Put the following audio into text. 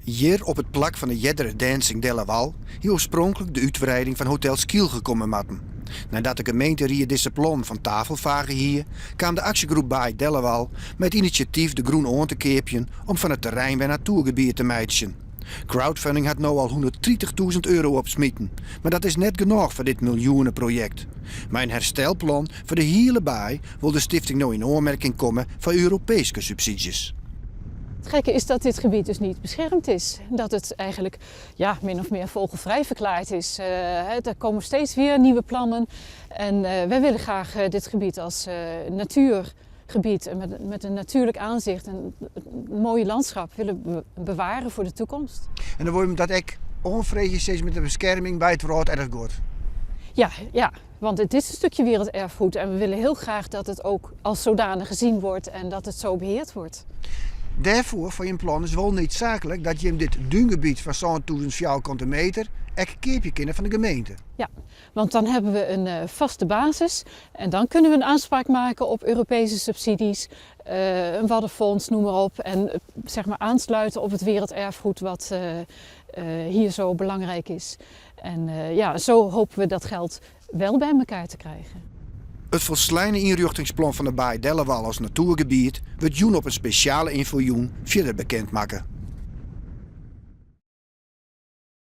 Hier op het plak van de Jeddere Dancing Delawal hier oorspronkelijk de uitbreiding van Hotel Skiel gekomen matten. Nadat de gemeente Rie deze plan van tafel vagen hier, kwam de actiegroep bij Delawal met initiatief de groen oon te keepjen om van het terrein bij natuurgebied te meidjen. Crowdfunding had nou al 130.000 € opsmieten, maar dat is net genoeg voor dit miljoenenproject. Met een herstelplan voor de hele baai wil de stichting nou in aanmerking komen voor Europese subsidies. Het gekke is dat dit gebied dus niet beschermd is. Dat het eigenlijk min of meer vogelvrij verklaard is. Er komen steeds weer nieuwe plannen. En wij willen graag dit gebied als natuurgebied met een natuurlijk aanzicht en een mooi landschap willen bewaren voor de toekomst. En dan wil je dat ik onvredig steeds met de bescherming bij het woord erg goed. Ja, want het is een stukje werelderfgoed en we willen heel graag dat het ook als zodanig gezien wordt en dat het zo beheerd wordt. Daarvoor van je plan is wel niet zakelijk dat je in dit duingebied van 100.000 vierkante meter echt keepje kennen van de gemeente. Ja, want dan hebben we een vaste basis en dan kunnen we een aanspraak maken op Europese subsidies, een waddenfonds, noem maar op. En aansluiten op het werelderfgoed wat hier zo belangrijk is. En zo hopen we dat geld wel bij elkaar te krijgen. Het volslijne inrichtingsplan van de baai Delawal als natuurgebied wordt Joen op een speciale infojoen verder bekendmaken.